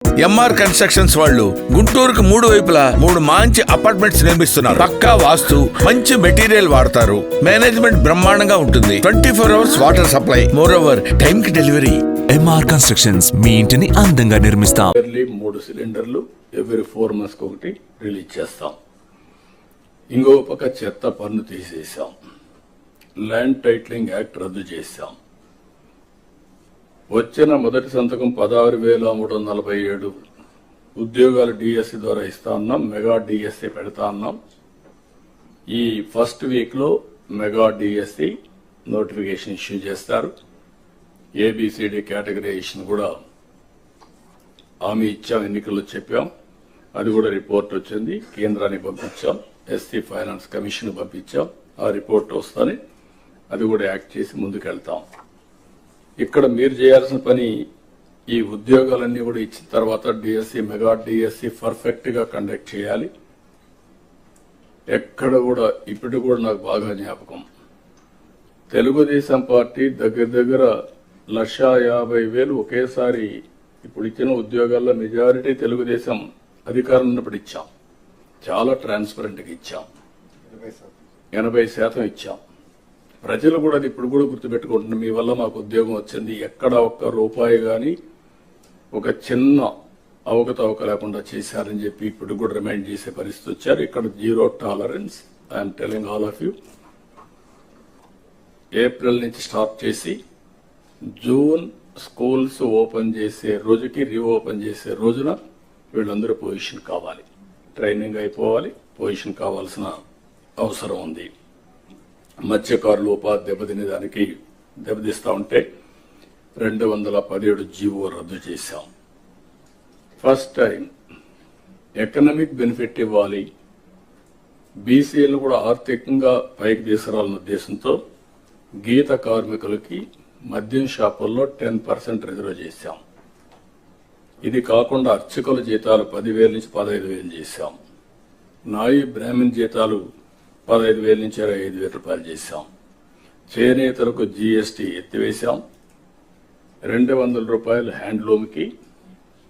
MR constructions వాళ్ళు గుంటూరుకు 3 వైపులా 3 మంచి అపార్ట్మెంట్స్ నిర్మిస్తున్నారు. పక్కా వాస్తు, మంచి మెటీరియల్ వాడతారు. మేనేజ్మెంట్ బ్రహ్మాండంగా ఉంటుంది. 24 hours water supply, more over time కి డెలివరీ. ఎంఆర్ కన్స్ట్రక్షన్స్ మీ ఇంటిని అందంగా నిర్మిస్తాం. 3 సిలిండర్లు ఎవ్రీ 4 months ఒకటి రిలీజ్ చేస్తాం. ఇంకో పక్క చెత్త పన్ను తీసేసాం. ల్యాండ్ టైటిలింగ్ యాక్ట్ రద్దు చేశాం. వచ్చిన మొదటి సంతకం 16,347 ఉద్యోగాలు డిఎస్సి ద్వారా ఇస్తా ఉన్నాం. మెగా డిఎస్సి పెడతా ఉన్నాం. ఈ ఫస్ట్ వీక్ లో మెగా డిఎస్సి నోటిఫికేషన్ ఇష్యూ చేస్తారు. ఏబిసిడి కేటగరైజేషన్ కూడా హామీ ఇచ్చాం, ఎన్నికల్లో చెప్పాం. అది కూడా రిపోర్ట్ వచ్చింది, కేంద్రానికి పంపించాం. ఎస్సీ ఫైనాన్స్ కమిషన్ పంపించాం. ఆ రిపోర్ట్ వస్తానే అది కూడా యాక్ట్ చేసి ముందుకెళ్తాం. ఇక్కడ మీరు చేయాల్సిన పని ఈ ఉద్యోగాలన్నీ కూడా ఇచ్చిన తర్వాత డిఎస్సి, మెగా డిఎస్సి పర్ఫెక్ట్ గా కండక్ట్ చేయాలి. ఎక్కడ కూడా ఇప్పుడు కూడా నాకు బాగా జ్ఞాపకం, తెలుగుదేశం పార్టీ దగ్గర 1,50,000 ఒకేసారి ఇప్పుడు ఇచ్చిన ఉద్యోగాల్లో మెజారిటీ తెలుగుదేశం అధికారం ఉన్నప్పుడు ఇచ్చాం. చాలా ట్రాన్స్పరెంట్ గా ఇచ్చాం. 80% ఇచ్చాం. ప్రజలు కూడా అది ఇప్పుడు కూడా గుర్తుపెట్టుకుంటున్నారు. మీ వల్ల మాకు ఉద్యోగం వచ్చింది. ఎక్కడ ఒక్క రూపాయి గాని ఒక చిన్న అవకతవక లేకుండా చేశారని చెప్పి ఇప్పుడు కూడా రిమైండ్ చేసే పరిస్థితి వచ్చారు. ఇక్కడ 0 tolerance. I'm telling all of you. April నుంచి స్టార్ట్ చేసి జూన్ స్కూల్స్ ఓపెన్ చేసే రోజుకి, రీఓపెన్ చేసే రోజున వీళ్ళందరూ పొజిషన్ కావాలి. ట్రైనింగ్ అయిపోవాలి. పొజిషన్ కావాల్సిన అవసరం ఉంది. మత్స్యకారులు ఉపాధి దెబ్బతినేదానికి దెబ్బతీస్తా ఉంటే 217 జీవో రద్దు చేశాం. ఫస్ట్ టైం ఎకనామిక్ బెనిఫిట్ ఇవ్వాలి, బీసీలను కూడా ఆర్థికంగా పైకి తీసుకురావాలన్న ఉద్దేశంతో గీత కార్మికులకి మద్యం షాపుల్లో 10% రిజర్వ్ చేశాం. ఇది కాకుండా అర్చకుల జీతాలు 10,000 నుంచి 15,000 చేశాం. నాయి బ్రాహ్మణ్ జీతాలు 15,000 నుంచి 25,000 రూపాయలు చేశాం. చేనేతలకు జీఎస్టీ ఎత్తివేశాం. 200 రూపాయలు హ్యాండ్లూమ్ కి,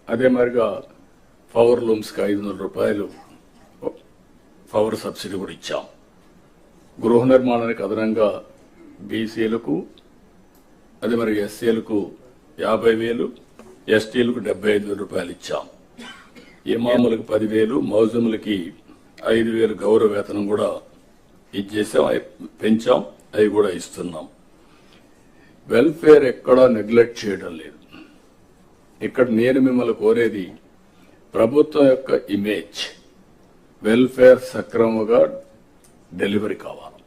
అదే మరిగా పవర్ లూమ్స్ కి 500 రూపాయలు పవర్ సబ్సిడీ కూడా ఇచ్చాం. గృహ నిర్మాణానికి అదనంగా బీసీలకు, అదే మరి ఎస్సీలకు 50,000, ఎస్టీలకు 75,000 రూపాయలు ఇచ్చాం. ఇమాములకు 10,000, మౌజములకి 5,000 గౌరవ వేతనం కూడా ఇచ్చేసాం, పెంచాం. అవి కూడా ఇస్తున్నాం. వెల్ఫేర్ ఎక్కడా నెగ్లెక్ట్ చేయడం లేదు. ఇక్కడ నేను మిమ్మల్ని కోరేది ప్రభుత్వం యొక్క ఇమేజ్, వెల్ఫేర్ సక్రమంగా డెలివరీ కావాలి.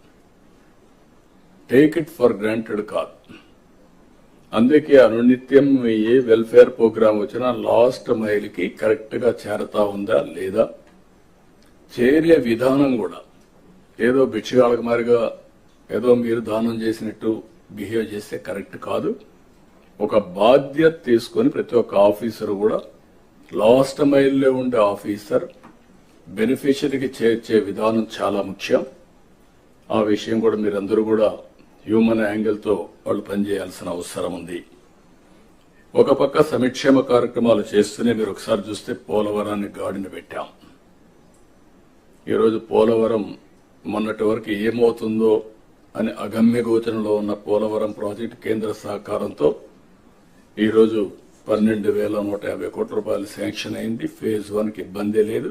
టేక్ ఇట్ ఫర్ గ్రాంటెడ్ కాదు. అందుకే అనునిత్యం ఏ వెల్ఫేర్ ప్రోగ్రామ్ వచ్చినా లాస్ట్ మైల్ కి కరెక్ట్ గా చేరతా ఉందా లేదా, చేరే విధానం కూడా ఏదో భిక్షగాళ్ళకి మారిగా ఏదో మీరు దానం చేసినట్టు బిహేవ్ చేస్తే కరెక్ట్ కాదు. ఒక బాధ్యత తీసుకొని ప్రతి ఒక్క ఆఫీసర్ కూడా లాస్ట్ మైల్లో ఉండే ఆఫీసర్ బెనిఫిషరీకి చేర్చే విధానం చాలా ముఖ్యం. ఆ విషయం కూడా మీరందరూ కూడా హ్యూమన్ యాంగిల్ తో వాళ్ళు పనిచేయాల్సిన అవసరం ఉంది. ఒక పక్క సంక్షేమ కార్యక్రమాలు చేస్తూనే మీరు ఒకసారి చూస్తే పోలవరాన్ని గాడిన పెట్టాం. ఈరోజు పోలవరం మొన్నటి వరకు ఏమవుతుందో అని అగమ్య గోచరంలో ఉన్న పోలవరం ప్రాజెక్టు కేంద్ర సహకారంతో ఈరోజు 12,150 కోట్ల రూపాయలు శాంక్షన్ అయింది. ఫేజ్ 1 కి ఇబ్బంది లేదు.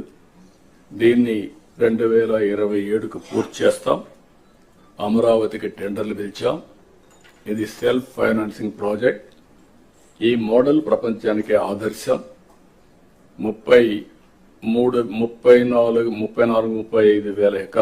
దీన్ని 2027కు పూర్తి చేస్తాం. అమరావతికి టెండర్లు పిలిచాం. ఇది సెల్ఫ్ ఫైనాన్సింగ్ ప్రాజెక్ట్. ఈ మోడల్ ప్రపంచానికి ఆదర్శం. 34,000-35,000 ఎకరాలు